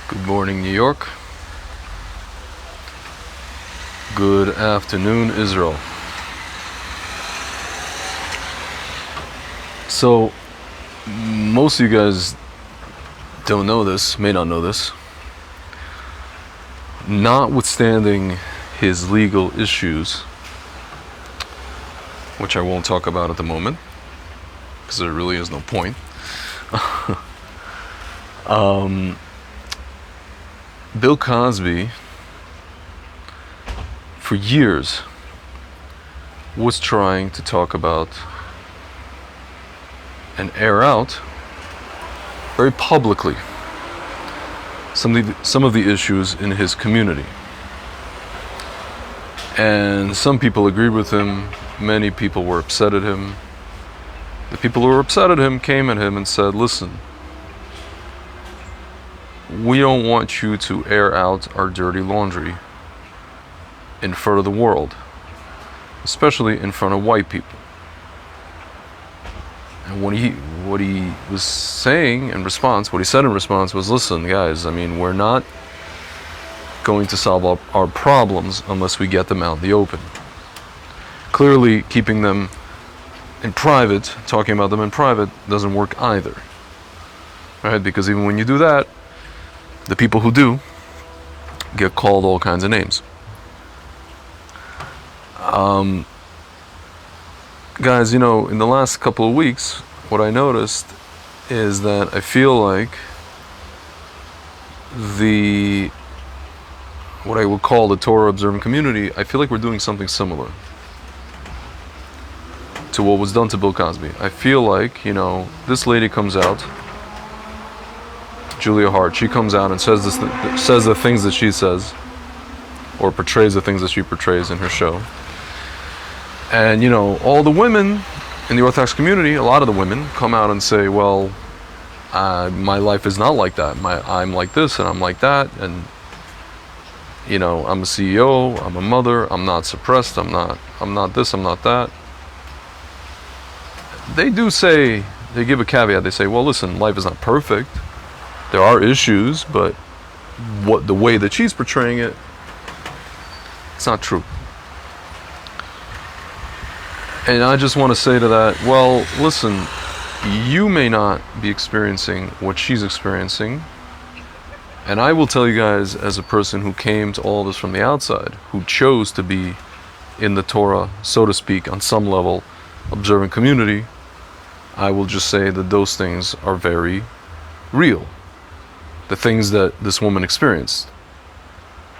Good morning, New York. Good afternoon, Israel. So, most of you guys don't know this, may not know this. Notwithstanding his legal issues, which I won't talk about at the moment, because there really is no point. Bill Cosby, for years, was trying to talk about and air out very publicly some of the issues in his community. And some people agreed with him, many people were upset at him. The people who were upset at him came at him and said, listen, we don't want you to air out our dirty laundry in front of the world, especially in front of white people. And what he was saying in response, what he said in response was, listen, guys, I mean, we're not going to solve our problems unless we get them out in the open. Clearly, keeping them in private, talking about them in private, doesn't work either. Right? Because even when you do that, the people who do get called all kinds of names. Guys, you know, in the last couple of weeks, what I noticed is that I feel like what I would call the Torah observant community, I feel like we're doing something similar to what was done to Bill Cosby. I feel like, you know, this lady comes out, Julia Hart, she comes out and says the things that she says, or portrays the things that she portrays in her show. And, you know, all the women in the Orthodox community, a lot of the women, come out and say, well, my life is not like that. I'm like this and I'm like that. And, you know, I'm a CEO, I'm a mother, I'm not suppressed, I'm not this, I'm not that. They do say, they give a caveat, they say, well, listen, life is not perfect. There are issues, but the way that she's portraying it, it's not true. And I just want to say to that, well, listen, you may not be experiencing what she's experiencing. And I will tell you guys, as a person who came to all this from the outside, who chose to be in the Torah, so to speak, on some level, observant community, I will just say that those things are very real. The things that this woman experienced.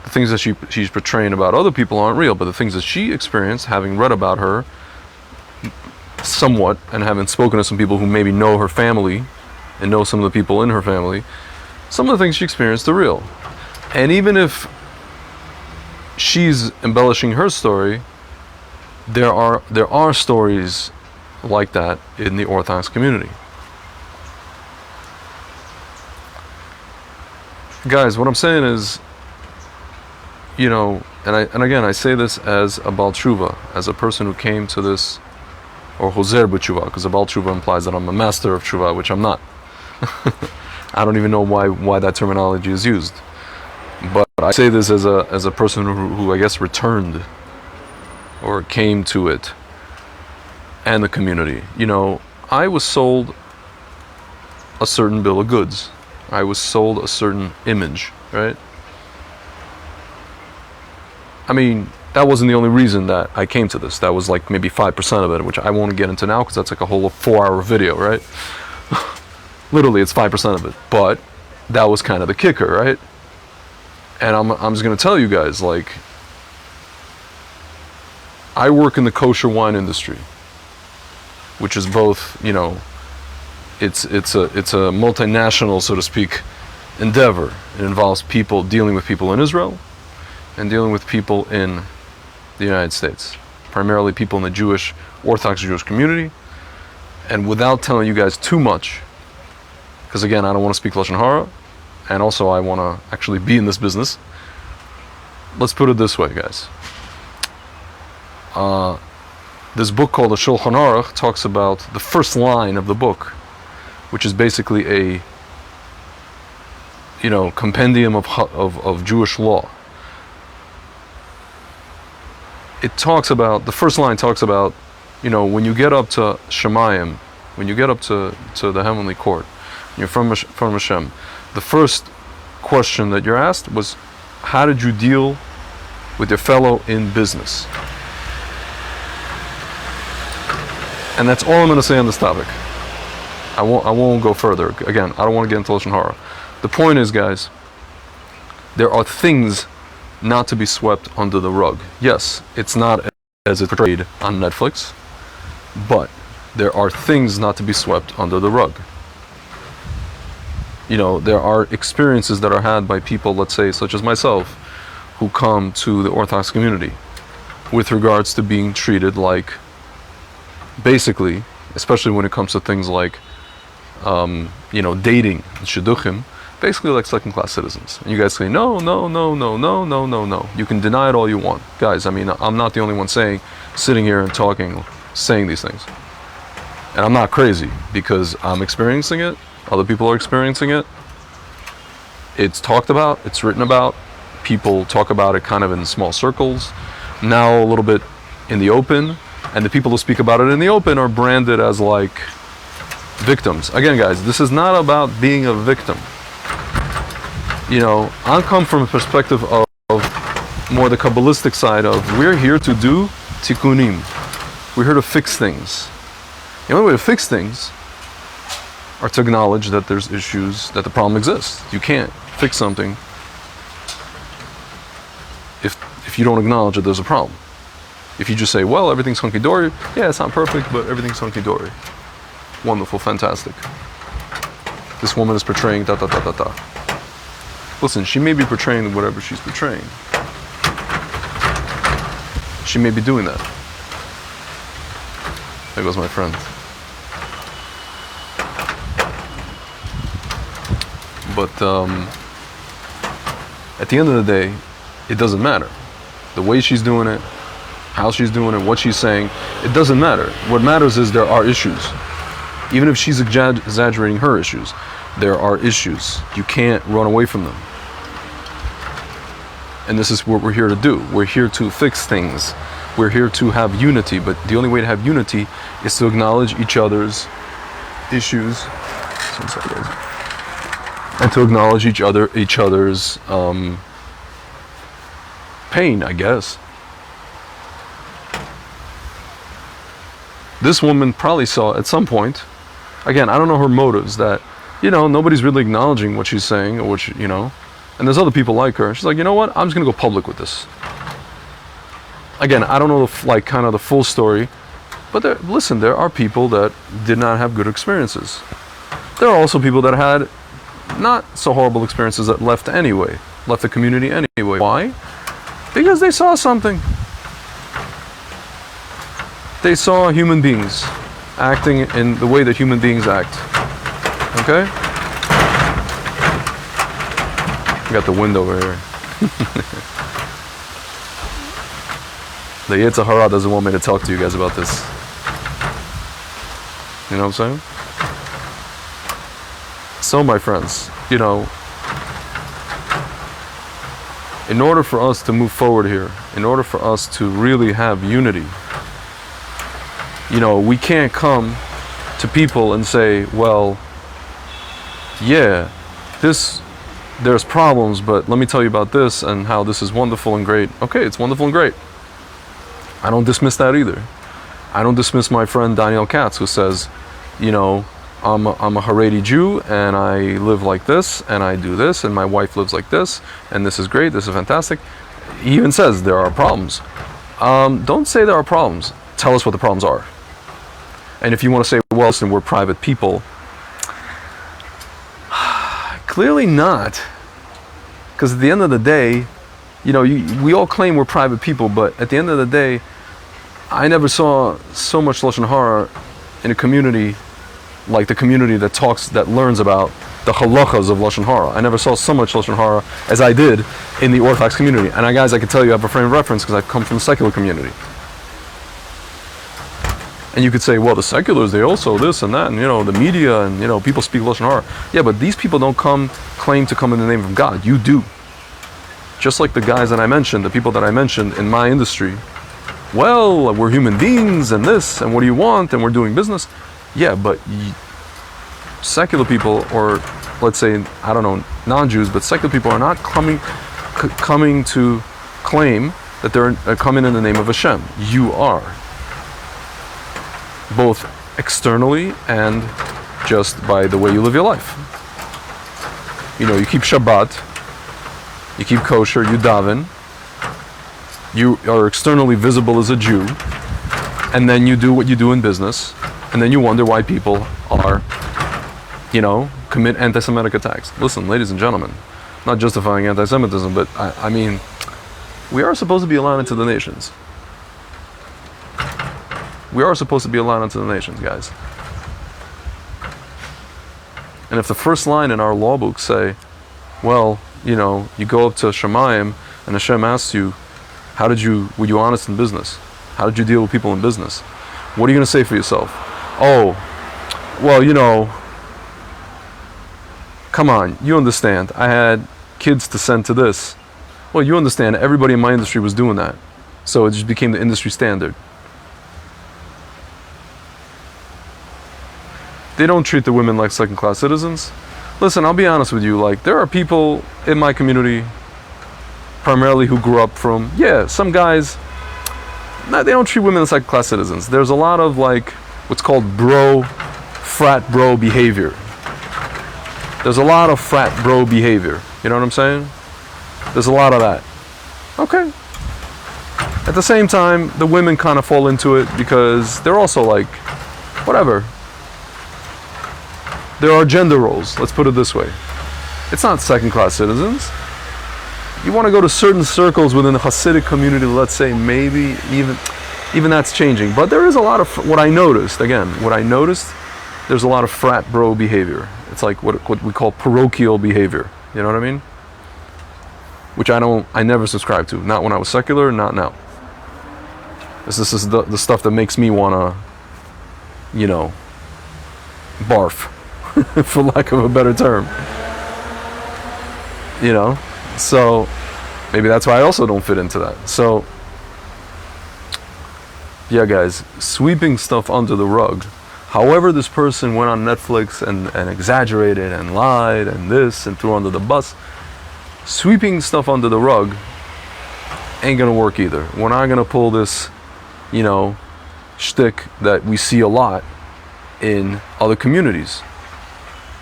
The things that she's portraying about other people aren't real, but the things that she experienced, having read about her somewhat, and having spoken to some people who maybe know her family, and know some of the people in her family, some of the things she experienced are real. And even if she's embellishing her story, there are stories like that in the Orthodox community. Guys, what I'm saying is, you know, and again, I say this as a Baal Tshuva, as a person who came to this, or Hoser b'Tshuva, because a Baal Tshuva implies that I'm a master of Tshuva, which I'm not. I don't even know why that terminology is used. But I say this as a person who I guess returned, or came to it, and the community. You know, I was sold a certain bill of goods. I was sold a certain image, right? I mean, that wasn't the only reason that I came to this. That was like maybe 5% of it, which I won't get into now because that's like a whole 4-hour video, right? Literally, it's 5% of it. But that was kind of the kicker, right? And I'm just going to tell you guys, like, I work in the kosher wine industry, which is both, you know, it's a multinational, so to speak, endeavor. It involves people dealing with people in Israel and dealing with people in the United States, primarily people in the Orthodox Jewish community. And without telling you guys too much, because again, I don't want to speak Lashon Hara, and also I want to actually be in this business. Let's put it this way, guys. This book called the Shulchan Aruch talks about the first line of the book, which is basically compendium of Jewish law. It talks about, the first line talks about, when you get up to Shemayim, when you get up to the heavenly court, you're from Hashem, the first question that you're asked was, how did you deal with your fellow in business? And that's all I'm going to say on this topic. I won't go further. Again, I don't want to get into Lashon Hara. The point is, guys, there are things not to be swept under the rug. Yes, it's not as it's portrayed on Netflix, but there are things not to be swept under the rug. There are experiences that are had by people, let's say, such as myself, who come to the Orthodox community with regards to being treated like, basically, especially when it comes to things like, dating, shidduchim, basically like second-class citizens. And you guys say, no. You can deny it all you want. Guys, I'm not the only one sitting here and saying these things. And I'm not crazy, because I'm experiencing it. Other people are experiencing it. It's talked about, it's written about. People talk about it kind of in small circles. Now a little bit in the open. And the people who speak about it in the open are branded as like victims. Again, guys, this is not about being a victim. I come from a perspective of more the Kabbalistic side of, we're here to do tikkunim. We're here to fix things. The only way to fix things are to acknowledge that there's issues, that the problem exists. You can't fix something if you don't acknowledge that there's a problem. If you just say, well, everything's hunky-dory, yeah, it's not perfect, but everything's hunky-dory. Wonderful, fantastic. This woman is portraying da-da-da-da-da. Listen, she may be portraying whatever she's portraying. She may be doing that. There goes my friend. But at the end of the day, it doesn't matter. The way she's doing it, how she's doing it, what she's saying, it doesn't matter. What matters is there are issues. Even if she's exaggerating her issues, there are issues. You can't run away from them. And this is what we're here to do. We're here to fix things. We're here to have unity, but the only way to have unity is to acknowledge each other's issues. And to acknowledge each other's pain, I guess. This woman probably saw at some point, again, I don't know her motives, that, nobody's really acknowledging what she's saying, or what and there's other people like her. She's like, you know what, I'm just going to go public with this. Again, I don't know the full story, but there are people that did not have good experiences. There are also people that had not so horrible experiences that left the community anyway. Why? Because they saw something. They saw human beings acting in the way that human beings act. Okay? I got the wind over here. The Yetzer Hara doesn't want me to talk to you guys about this. You know what I'm saying? So, my friends, in order for us to move forward here, in order for us to really have unity, we can't come to people and say, well, yeah, there's problems, but let me tell you about this and how this is wonderful and great. Okay, it's wonderful and great. I don't dismiss that either. I don't dismiss my friend Daniel Katz, who says, I'm a Haredi Jew, and I live like this, and I do this, and my wife lives like this, and this is great, this is fantastic. He even says there are problems. Don't say there are problems. Tell us what the problems are. And if you want to say, well, listen, we're private people, clearly not. Because at the end of the day, we all claim we're private people, but at the end of the day, I never saw so much Lashon Hara in a community like the community that learns about the halachas of Lashon Hara. I never saw so much Lashon Hara as I did in the Orthodox community. And guys, I can tell you I have a frame of reference because I've come from the secular community. And you could say, well, the seculars, they also this and that, and the media, and people speak Lashon Hara. Yeah, but these people don't claim to come in the name of God. You do. Just like the guys that I mentioned, the people that I mentioned in my industry. Well, we're human beings, and this, and what do you want, and we're doing business. Yeah, but secular people, or let's say, I don't know, non-Jews, but secular people are not coming to claim that they're coming in the name of Hashem. You are. Both externally and just by the way you live your life. You keep Shabbat, you keep kosher, you daven, you are externally visible as a Jew, and then you do what you do in business, and then you wonder why people are, commit anti-Semitic attacks. Listen, ladies and gentlemen, not justifying anti-Semitism, but I mean, we are supposed to be allowed into the nations. We are supposed to be allowed into the nations, guys. And if the first line in our law book say, well, you go up to Shemayim and Hashem asks you, were you honest in business? How did you deal with people in business? What are you going to say for yourself? Oh, well, come on, you understand. I had kids to send to this. Well, you understand, everybody in my industry was doing that. So it just became the industry standard. They don't treat the women like second-class citizens. Listen, I'll be honest with you, there are people in my community, primarily who grew up from, some guys, they don't treat women as second-class citizens. There's a lot of, what's called frat bro behavior. There's a lot of frat bro behavior. You know what I'm saying? There's a lot of that. Okay. At the same time, the women kind of fall into it because they're also whatever. There are gender roles, let's put it this way. It's not second-class citizens. You want to go to certain circles within the Hasidic community, let's say, maybe even that's changing. But there is a lot of, what I noticed, there's a lot of frat bro behavior. It's like what we call parochial behavior. You know what I mean? Which I never subscribed to. Not when I was secular, not now. This is the stuff that makes me want to, barf. For lack of a better term. So maybe that's why I also don't fit into that. So yeah, guys, sweeping stuff under the rug. However this person went on Netflix and exaggerated and lied and this and threw under the bus, sweeping stuff under the rug ain't gonna work either. We're not gonna pull this, shtick that we see a lot in other communities.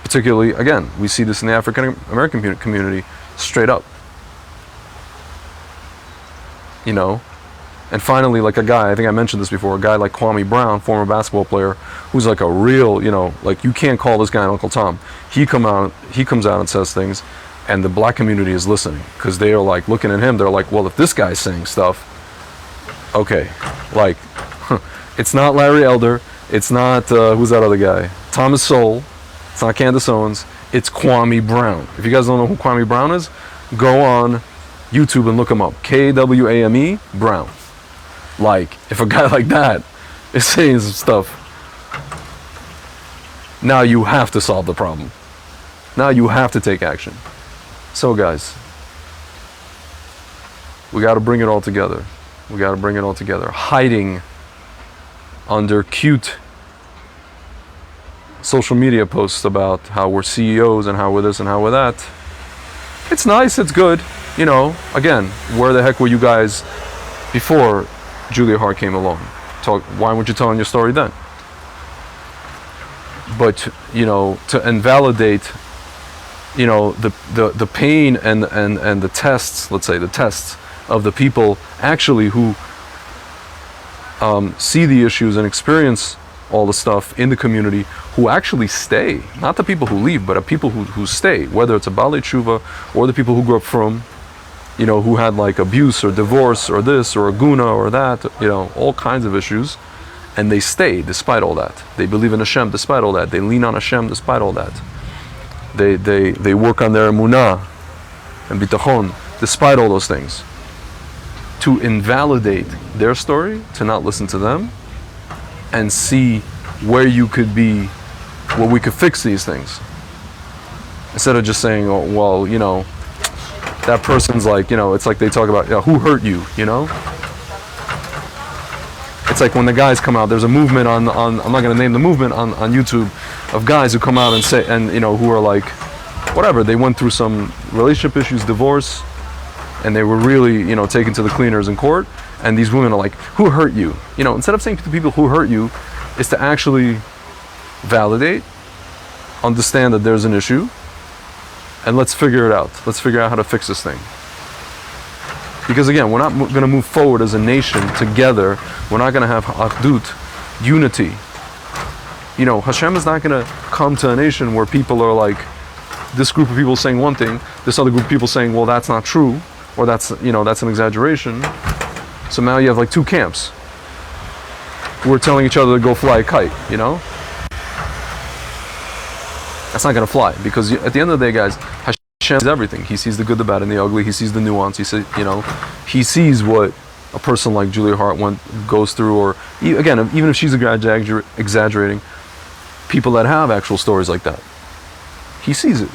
Particularly, again, we see this in the African American community straight up. And finally, a guy, I think I mentioned this before, a guy like Kwame Brown, former basketball player, who's a real, you can't call this guy Uncle Tom. He comes out and says things, and the black community is listening, because they are looking at him, they're well, if this guy's saying stuff, okay, it's not Larry Elder, it's not, who's that other guy? Thomas Sowell. It's not Candace Owens, it's Kwame Brown. If you guys don't know who Kwame Brown is, go on YouTube and look him up. Kwame Brown. If a guy like that is saying some stuff, now you have to solve the problem. Now you have to take action. So guys, we got to bring it all together. Hiding under cute social media posts about how we're CEOs and how we're this and how we're that. It's nice, it's good. Again, where the heck were you guys before Julia Hart came along? Why weren't you telling your story then? But, to invalidate, the pain and the tests, let's say the tests of the people actually who see the issues and experience all the stuff in the community, who actually stay, not the people who leave, but people who stay, whether it's a Balei Tshuva or the people who grew up from, who had abuse or divorce or this or a guna or that, all kinds of issues, and they stay despite all that. They believe in Hashem despite all that. They lean on Hashem despite all that. They work on their emunah and bitachon despite all those things. To invalidate their story, to not listen to them, and see where you could be, where we could fix these things. Instead of just saying, oh, well, you know, that person's like, you know, it's like they talk about, you know, who hurt you, you know? It's like when the guys come out, there's a movement on I'm not going to name the movement on YouTube of guys who come out and say, and you know, who are like, whatever, they went through some relationship issues, divorce, and they were really, you know, taken to the cleaners in court, and these women are like, who hurt you? You know, instead of saying to people who hurt you, is to actually validate, understand that there's an issue, and let's figure it out. Let's figure out how to fix this thing. Because again, we're not going to move forward as a nation together. We're not going to have achdut, unity. You know, Hashem is not going to come to a nation where people are like, this group of people saying one thing, this other group of people saying, well, that's not true, or that's, you know, that's an exaggeration. So now you have like two camps who are telling each other to go fly a kite, you know? That's not going to fly, because at the end of the day, guys, Hashem sees everything. He sees the good, the bad, and the ugly. He sees the nuance. He sees, you know, he sees what a person like Julia Hart goes through, or again, even if she's exaggerating, people that have actual stories like that, he sees it.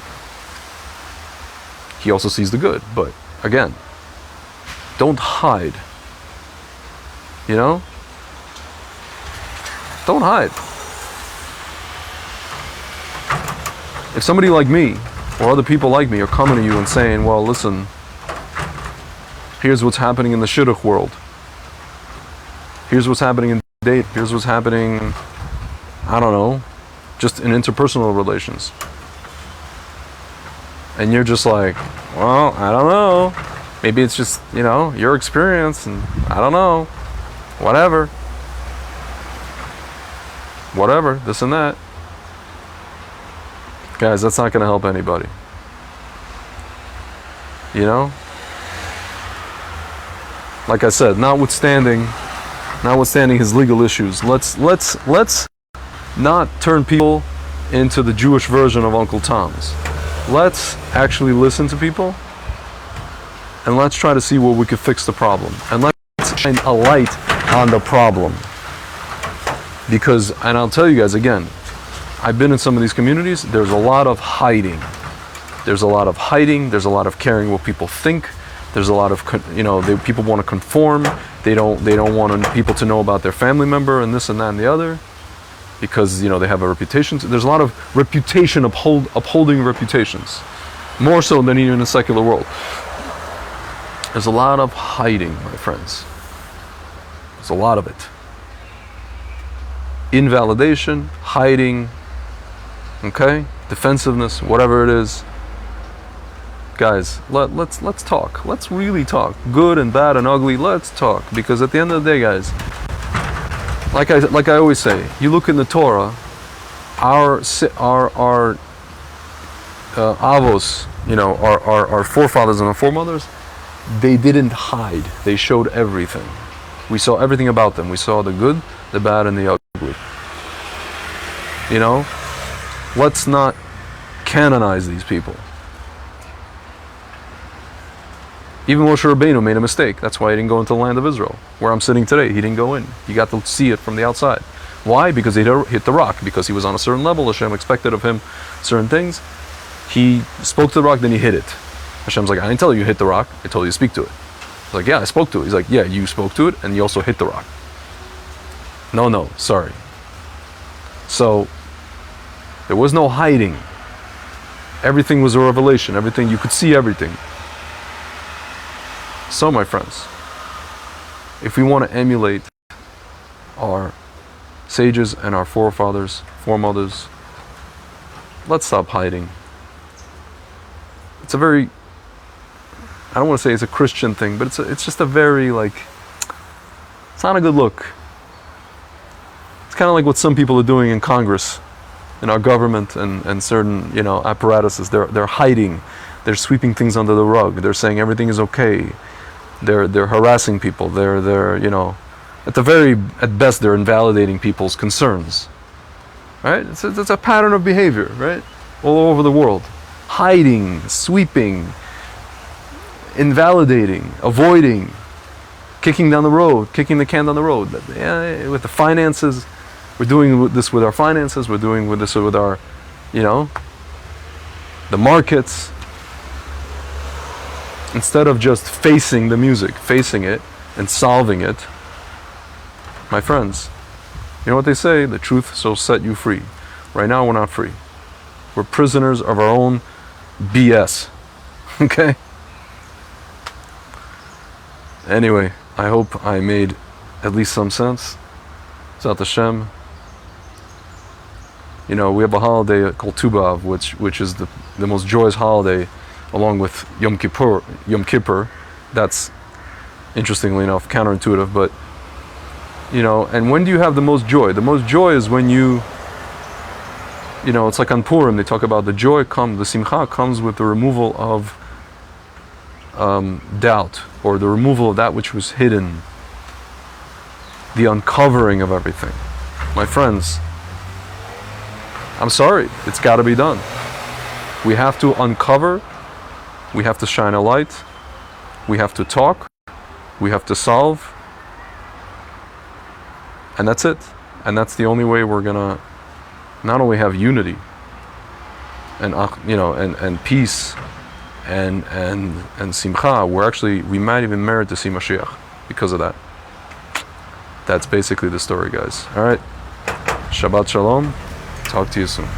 He also sees the good, but again, don't hide. You know? Don't hide. If somebody like me, or other people like me, are coming to you and saying, well, listen, here's what's happening in the shidduch world. Here's what's happening in date. Here's what's happening, I don't know, just in interpersonal relations. And you're just like, well, I don't know. Maybe it's just, you know, your experience, and I don't know. Whatever. Whatever, this and that. Guys, that's not going to help anybody. You know? Like I said, notwithstanding his legal issues, let's not turn people into the Jewish version of Uncle Tom's. Let's actually listen to people, and let's try to see where we can fix the problem, and let's shine a light on the problem. Because, and I'll tell you guys again, I've been in some of these communities, there's a lot of hiding. There's a lot of hiding, there's a lot of caring what people think, there's a lot of, you know, people want to conform, they don't want people to know about their family member and this and that and the other, because, you know, they have a reputation. There's a lot of reputation, upholding reputations, more so than even in the secular world. There's a lot of hiding, my friends. There's a lot of it. Invalidation, hiding, okay, defensiveness, whatever it is. Guys, let's talk. Let's really talk. Good and bad and ugly. Let's talk, because at the end of the day, guys, like I always say, you look in the Torah, our avos, you know, our forefathers and our foremothers, they didn't hide. They showed everything. We saw everything about them. We saw the good, the bad, and the ugly. You know, let's not canonize these people. Even Moshe Rabbeinu made a mistake. That's why he didn't go into the land of Israel, where I'm sitting today. He didn't go in. He got to see it from the outside. Why? Because he hit the rock. Because he was on a certain level. Hashem expected of him certain things. He spoke to the rock, then he hit it. Hashem's like, I didn't tell you hit the rock. I told you to speak to it. He's like, yeah, I spoke to it. He's like, yeah, you spoke to it, and you also hit the rock. No, sorry. So, there was no hiding. Everything was a revelation. Everything, you could see everything. So, my friends, if we want to emulate our sages and our forefathers, foremothers, let's stop hiding. It's a very, I don't want to say it's a Christian thing, but it's just a very, like, it's not a good look. It's kind of like what some people are doing in Congress, in our government, and certain, you know, apparatuses. They're hiding. They're sweeping things under the rug. They're saying everything is okay. They're harassing people. They're you know, at best they're invalidating people's concerns. Right? It's a pattern of behavior, right? All over the world. Hiding, sweeping, invalidating, avoiding, kicking down the road, kicking the can down the road. Yeah, with the finances, We're doing this with our finances. We're doing this with our, the markets. Instead of just facing the music, facing it, and solving it, my friends, you know what they say? The truth shall set you free. Right now, we're not free. We're prisoners of our own BS. Okay? Anyway, I hope I made at least some sense. Zat Hashem. We have a holiday called Tu B'Av, which is the most joyous holiday, along with Yom Kippur. That's, interestingly enough, counterintuitive, but, and when do you have the most joy? The most joy is when it's like on Purim, they talk about the joy the simcha comes with the removal of doubt, or the removal of that which was hidden, the uncovering of everything. My friends, I'm sorry, it's got to be done. We have to uncover, we have to shine a light, we have to talk, we have to solve, and that's it. And that's the only way we're gonna not only have unity and peace and simcha, we might even merit to see Mashiach because of that. That's basically the story, guys. All right, Shabbat Shalom. Talk to you soon.